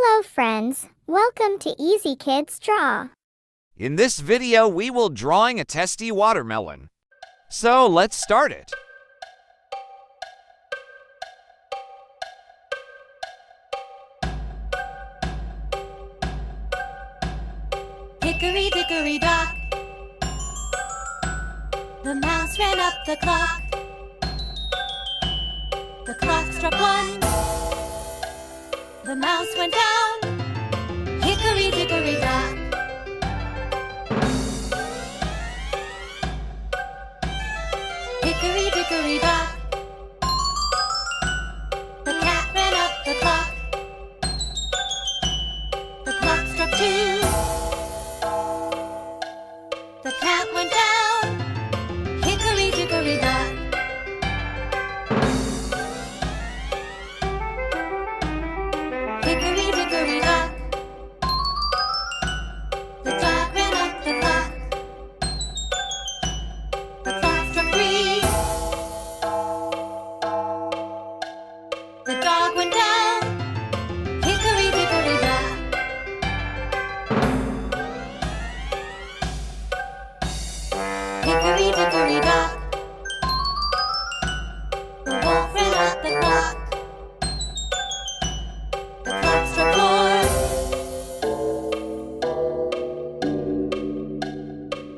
Hello friends, welcome to Easy Kids Draw. In this video, we will drawing a testy watermelon. So let's start it. Hickory dickory dock, the mouse ran up the clock. The clock struck one, the mouse went down. Hickory dickory dock. Hickory dickory dock, the cat ran up the clock. The clock struck two, the cat went down. Hickory dickory dock. Hickory dickory dock, the dog ran up the clock. The clock struck three, the dog went down. Hickory dickory dock. Hickory dickory dock, the wolf ran up the clock. The clock struck four,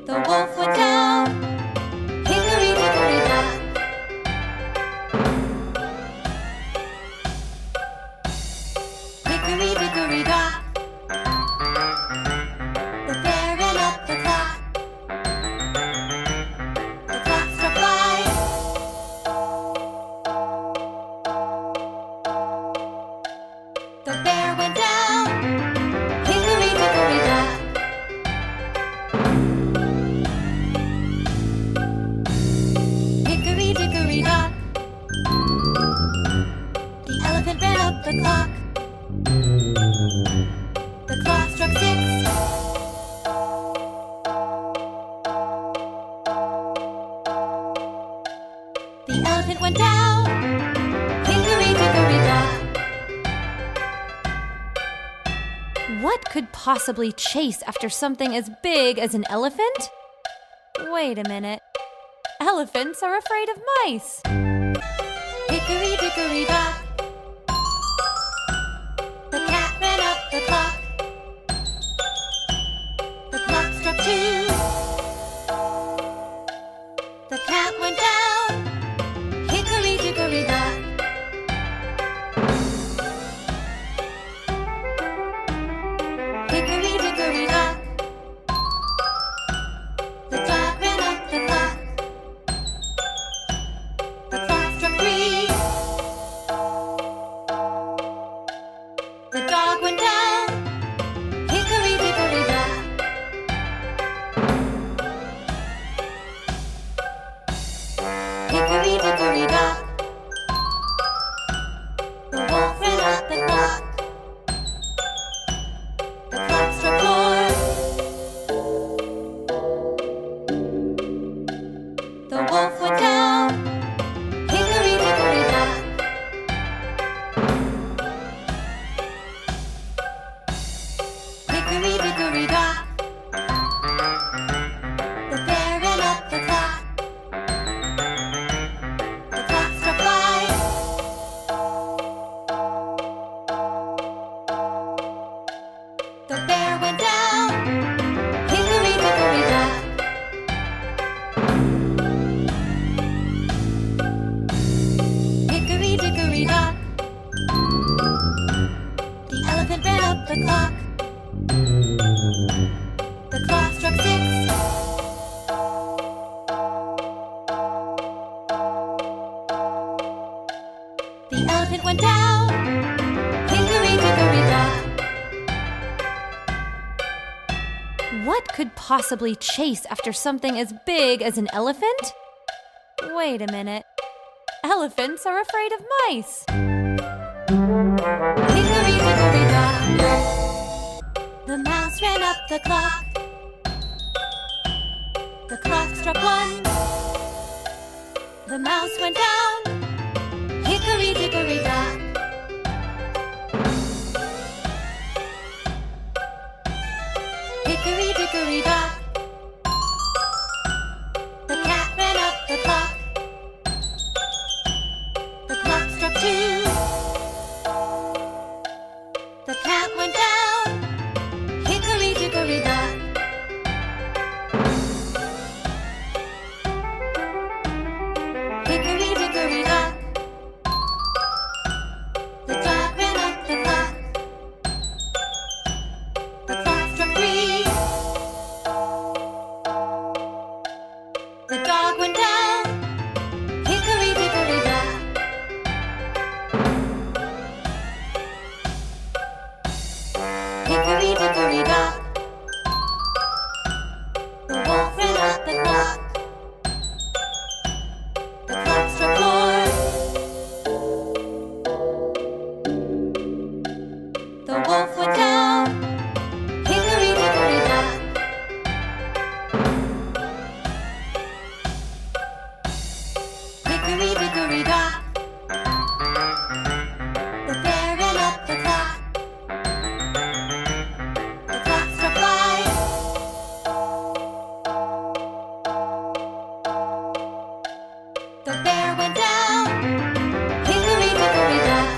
the wolf went down. Hickory dickory dock. Hickory dickory dock, the bear ran up the clock. The clock struck five, the bear went down. Hickory dickory dock. Hickory dickory dock, the elephant ran up the clock. The clock struck six, the elephant went down. Hickory dickory dock. What could possibly chase after something as big as an elephant? Wait a minute. Elephants are afraid of mice. Hickory dickory dock, the cat ran up the clock. The clock struck two, the cat went down. Hickory dickory dock. Hickory dickory dock, the dog ran up the clock. The clock struck three, the dog went down. Hickory dickory dock. Hickory dickory dock, the wolf ran up the clock. The clock struck four, the wolf went down. Hickory dickory dock. Hickory dickory dock, the bear ran up the clock. The clock struck five, the bear went down. Hickory dickory dock. Hickory dickory dock, the elephant ran up the clock. The clock struck six, the elephant went down. Hickory dickory dock. What could possibly chase after something as big as an elephant? Wait a minute. Elephants are afraid of mice. Hickory dickory dock, the mouse ran up the clock. The clock struck one, the mouse went down. Hickory dickory dock. Hickory dickory dock. The wolf ran up the clock. The clock struck 4. The wolf went down. Hickory dickory dock. Hickory dickory dock. The bear ran up the clock. The clock struck 5. The bear went down. Hickory dickory dock.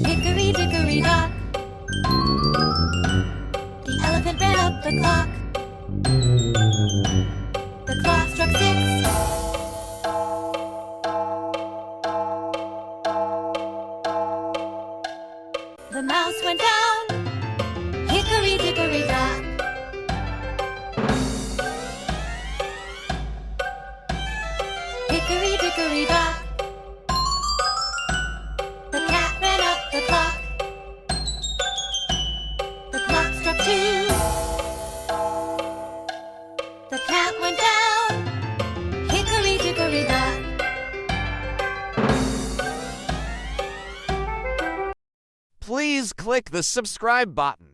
Hickory dickory dock. The elephant ran up the clock. The clock struck 6. The mouse went down. Hickory dickory dock. Hickory dickory dock. The cat ran up the clock. The clock struck 2. The cat went down. Hickory dickory dock. Please click the subscribe button.